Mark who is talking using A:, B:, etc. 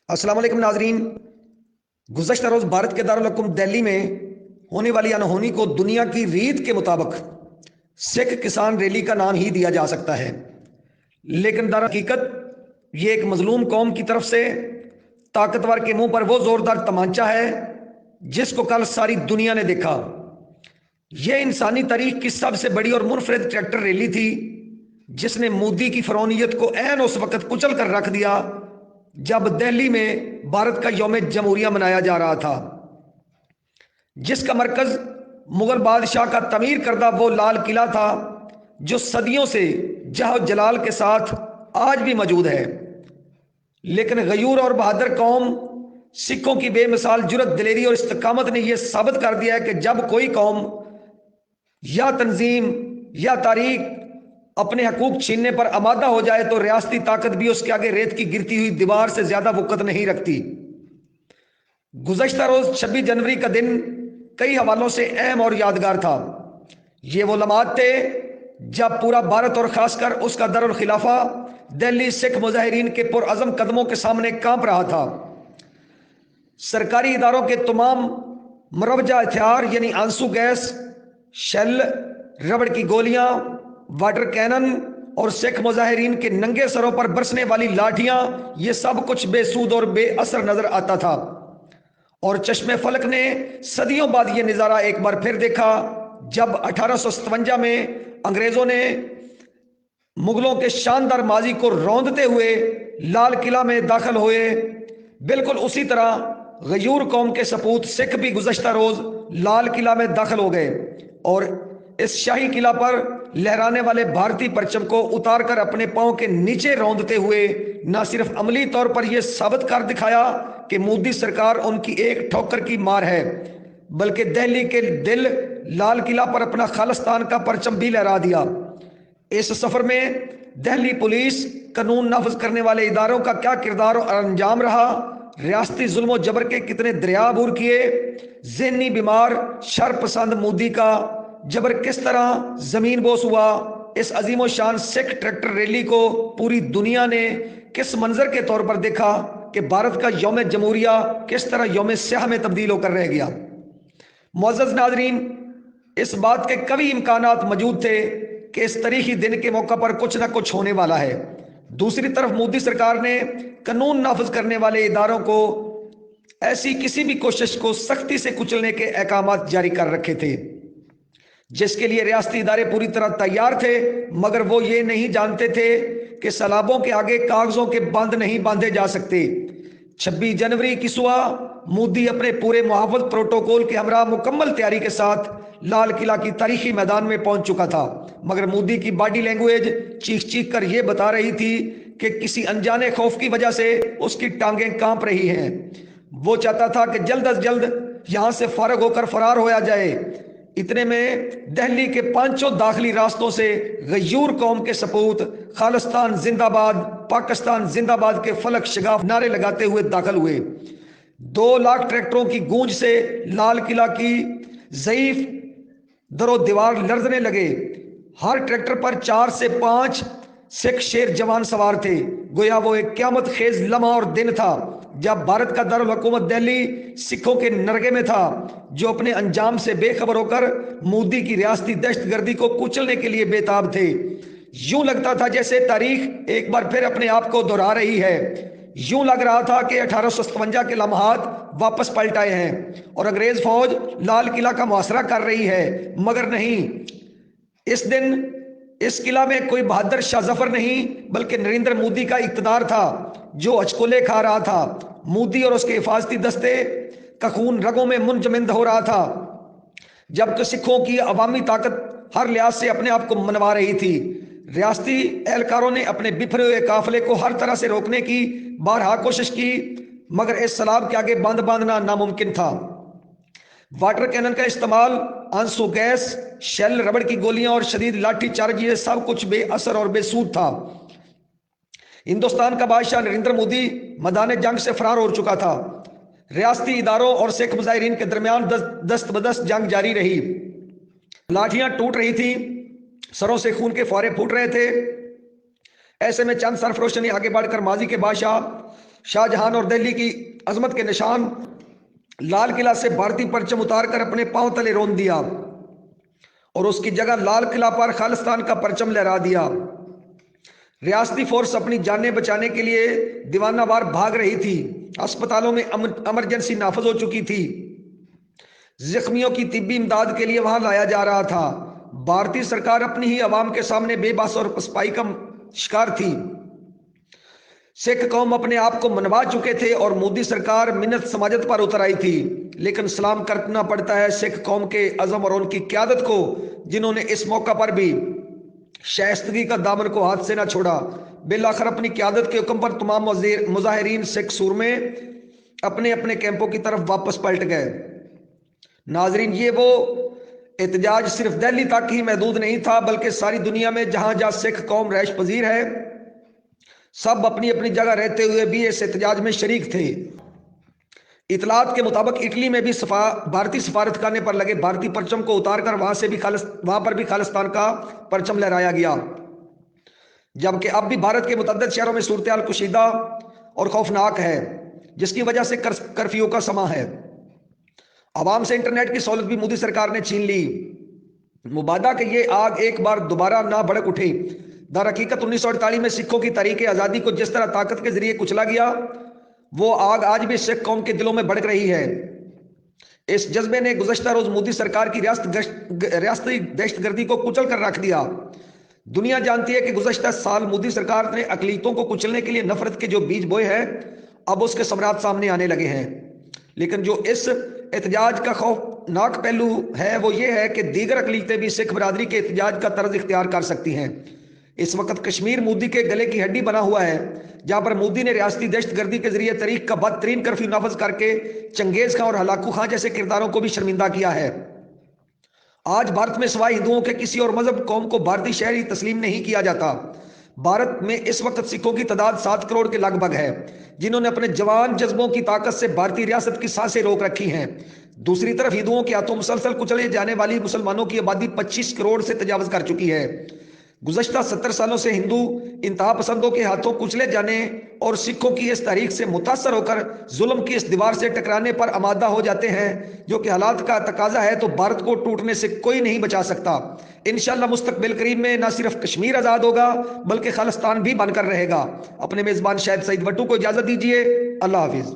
A: अस्सलाम वालेकुम नाजरीन। गुज़श्ता रोज़ भारत के दारुल हुकूम दिल्ली में होने वाली अनहोनी को दुनिया की रीत के मुताबिक सिख किसान रैली का नाम ही दिया जा सकता है, लेकिन दर हकीकत ये एक मजलूम कौम की तरफ से ताकतवर के मुंह पर वो जोरदार तमांचा है जिसको कल सारी दुनिया ने देखा। यह इंसानी तारीख की सबसे बड़ी और मुनफरिद ट्रैक्टर रैली थी जिसने मोदी की फरौनियत को ऐन उस वक्त कुचल कर रख दिया जब दिल्ली में भारत का यौम जमहूरिया मनाया जा रहा था, जिसका मरकज मुगल बादशाह का तमीर करदा वो लाल किला था जो सदियों से जह जलाल के साथ आज भी मौजूद है। लेकिन गयूर और बहादुर कौम सिखों की बेमिसाल जुरत, दिलेरी और इस्तकामत ने यह साबित कर दिया है कि जब कोई कौम या तंजीम या तारीख अपने हकूक छीनने पर आमादा हो जाए तो रियासती ताकत भी उसके आगे रेत की गिरती हुई दीवार से ज्यादा वक़्त नहीं रखती। गुज़श्ता रोज 26 जनवरी का दिन कई हवालों से अहम और यादगार था। ये वो लम्हात थे जब पूरा भारत और खासकर उसका दरुल खिलाफा दिल्ली सिख मुजाहिरीन के पुरअज़म कदमों के सामने कांप रहा था। सरकारी इदारों के तमाम मुरवजा हथियार यानी आंसू गैस, शेल, रबड़ की गोलियां, वाटर कैनन और सिख मुजाहिरीन के नंगे सरों पर बरसने वाली लाठियां, ये सब कुछ बेसूद और बेअसर नजर आता था। और चश्मे फलक ने सदियों बाद यह नज़ारा एक बार फिर देखा जब 1857 में अंग्रेजों ने मुगलों के शानदार माजी को रौंदते हुए लाल किला में दाखिल हुए। बिल्कुल उसी तरह गयूर कौम के सपूत सिख भी गुज़श्ता रोज लाल किला में दाखिल हो गए और इस शाही किला पर लहराने वाले भारतीय परचम को उतार कर अपने पांव के नीचे रौंदते हुए न सिर्फ अमली तौर पर यह साबित कर दिखाया कि मोदी सरकार उनकी एक ठोकर की मार है, बल्कि दिल्ली के दिल लाल किला पर अपना खालिस्तान का परचम भी लहरा दिया। इस सफर में दिल्ली पुलिस, कानून नाफज करने वाले इदारों का क्या किरदार और अंजाम रहा, रियासती जुल्म और जबर के कितने दरिया अबूर किए, ज़हनी बीमार शर पसंद मोदी का जबर किस तरह जमीन बोस हुआ, इस अजीम शान सिख ट्रैक्टर रैली को पूरी दुनिया ने किस मंजर के तौर पर देखा कि भारत का यौम जमहूरिया किस तरह यौम स्याह में तब्दील होकर रह गया। मुअज़्ज़ज़ नाज़रीन, इस बात के कभी इम्कानात मौजूद थे कि इस तारीखी दिन के मौका पर कुछ ना कुछ होने वाला है। दूसरी तरफ मोदी सरकार ने कानून नाफज करने वाले इदारों को ऐसी किसी भी कोशिश को सख्ती से कुचलने के अहकाम जारी कर रखे थे जिसके लिए रियासती इदारे पूरी तरह तैयार थे, मगर वो ये नहीं जानते थे कि सलाबों के आगे कागजों के बंद नहीं बांधे जा सकते। 26 जनवरी की सुबह मोदी अपने पूरे मुहाफ़िज़ प्रोटोकॉल के हमरा मुकम्मल तैयारी के साथ लाल किला की तारीखी मैदान में पहुंच चुका था, मगर मोदी की बॉडी लैंग्वेज चीख चीख कर यह बता रही थी कि किसी अनजाने खौफ की वजह से उसकी टांगें कांप रही हैं। वो चाहता था कि जल्द अज जल्द यहां से फारग होकर फरार होया जाए। इतने में दिल्ली के पांचों दाखिली रास्तों से गयूर कौम के सपूत खालिस्तान जिंदाबाद, पाकिस्तान जिंदाबाद के फलक शगाफ नारे लगाते हुए दाखिल हुए। 2 लाख ट्रैक्टरों की गूंज से लाल किला की ज़ईफ दरो दीवार लर्जने लगे। हर ट्रैक्टर पर 4 से 5 सिख शेर जवान सवार थे। गोया वो एक क़यामत खेज लम्हा और दिन था जब भारत का दारुल हुकूमत दिल्ली सिखों के नरगे में था, जो अपने अंजाम से बेखबर होकर मोदी की रियासती दहशतगर्दी को कुचलने के लिए बेताब थे। यूं लगता था जैसे तारीख एक बार फिर अपने आप को दोहरा रही है। यूं लग रहा था कि 1857 के लम्हात वापस पलट आए हैं और अंग्रेज फौज लाल किला का मुहासरा कर रही है, मगर नहीं। इस दिन इस किला में कोई बहादुर शाह जफर नहीं बल्कि नरेंद्र मोदी का इक़्तिदार था जो अचकोले खा रहा था। मोदी और उसके हिफाजती दस्ते का खून रगों में मुंजमद हो रहा था, जबकि सिखों की अवामी ताकत हर लिहाज से अपने आप को मनवा रही थी। रियासती एहलकारों ने अपने बिखरे हुए काफिले को हर तरह से रोकने की बारहा कोशिश की, मगर इस सलाब के आगे बांध बांधना नामुमकिन था। वाटर कैनन का इस्तेमाल, आंसू गैस, शेल, रबड़ की गोलियां और शदीद लाठी चार्ज, ये सब कुछ बेअसर और बेसूद था। हिंदुस्तान का बादशाह नरेंद्र मोदी मैदान जंग से फरार हो चुका था। रियासती इदारों और सिख मुजाहिरीन के दरमियान दस्त बदस्त जंग जारी रही। लाठियां टूट रही थी, सरों से खून के फुहारे फूट रहे थे। ऐसे में चंद सरफरोशों ने आगे बढ़कर माजी के बादशाह शाहजहां और दिल्ली की अजमत के निशान लाल किला से भारतीय परचम उतारकर अपने पांव तले रोन दिया और उसकी जगह लाल किला पर खालिस्तान का परचम लहरा दिया। रियासती फोर्स अपनी जानें बचाने के लिए दीवानावार भाग रही थी। अस्पतालों में इमरजेंसी नाफज हो चुकी थी। जख्मियों की तिब्बी इमदाद के लिए वहां लाया जा रहा था। भारतीय सरकार अपनी ही अवाम के सामने बेबस और पसपाई का शिकार थी। सिख कौम अपने आप को मनवा चुके थे और मोदी सरकार मिन्नत समाजत पर उतर आई थी। लेकिन सलाम करना पड़ता है सिख कौम के अज़म और उनकी क़यादत को, जिन्होंने इस मौका पर भी शाइस्तगी का दामन को हाथ से ना छोड़ा। बिलाखिर अपनी क़यादत के हुक्म पर तमाम मुजाहिरीन सिख सूरमे अपने अपने कैंपों की तरफ वापस पलट गए। नाजरीन, ये वो एहतजाज सिर्फ दिल्ली तक ही महदूद नहीं था, बल्कि सारी दुनिया में जहां जहां सिख कौम रैश पजीर है, सब अपनी अपनी जगह रहते हुए भी इस एहतजाज में शरीक थे। इतलात के मुताबिक इटली में भी भारतीय सफारतखाने पर लगे भारतीय परचम को उतारकर वहां पर भी खालिस्तान का परचम लहराया गया। जबकि अब भी भारत के मुतअद्दिद शहरों में सूरत हाल कुशीदा और खौफनाक है, जिसकी वजह से कर्फ्यू का समा है। आवाम से इंटरनेट की सहूलत भी मोदी सरकार ने छीन ली। मुबादा कि ये आग एक बार दोबारा ना भड़क उठे। दर हकीकत 1948 में सिखों की तहरीक आज़ादी को जिस तरह ताकत के जरिए कुचला गया, वो आग आज भी सिख कौम के दिलों में भड़क रही है। इस जज्बे ने गुज़श्ता रोज मोदी सरकार की रियासती दहशतगर्दी को कुचल कर रख दिया। दुनिया जानती है कि गुज़श्ता साल मोदी सरकार ने अकलीतों को कुचलने के लिए नफरत के जो बीज बोए हैं, अब उसके सम्राट सामने आने लगे हैं। लेकिन जो इस एहतजाज का खौफनाक पहलू है वो ये है कि दीगर अकलीतें भी सिख बरादरी के एहतजाज का तर्ज इख्तियार कर सकती हैं। इस वक्त कश्मीर मोदी के गले की हड्डी बना हुआ है, जहां पर मोदी ने रियासती दहशतगर्दी के जरिए तरीक का बदतरीन कर्फ्यू नाफज करके चंगेज खां और हलाकू खां जैसे किरदारों को भी शर्मिंदा किया है। आज भारत में सिवाय हिंदुओं के किसी और मजहब कौम को भारतीय शहरी तस्लीम नहीं किया जाता। भारत में इस वक्त सिखों की तादाद 7 करोड़ के लगभग है, जिन्होंने अपने जवान जज्बों की ताकत से भारतीय रियासत की सांसें रोक रखी हैं। दूसरी तरफ हिंदुओं के हाथों मुसलसल कुचले जाने वाली मुसलमानों की आबादी 25 करोड़ से तजावज कर चुकी है। गुज़श्ता 70 सालों से हिंदू इंतहा पसंदों के हाथों कुचले जाने और सिखों की इस तारीख से मुतासर होकर जुल्म की इस दीवार से टकराने पर आमादा हो जाते हैं, जो कि हालात का तकाजा है। तो भारत को टूटने से कोई नहीं बचा सकता। इंशाअल्लाह मुस्तकबिल करीब में न सिर्फ कश्मीर आज़ाद होगा, बल्कि खालिस्तान भी बनकर रहेगा। अपने मेज़बान शाहिद सईद वट्टू को इजाज़त दीजिए। अल्लाह हाफिज़।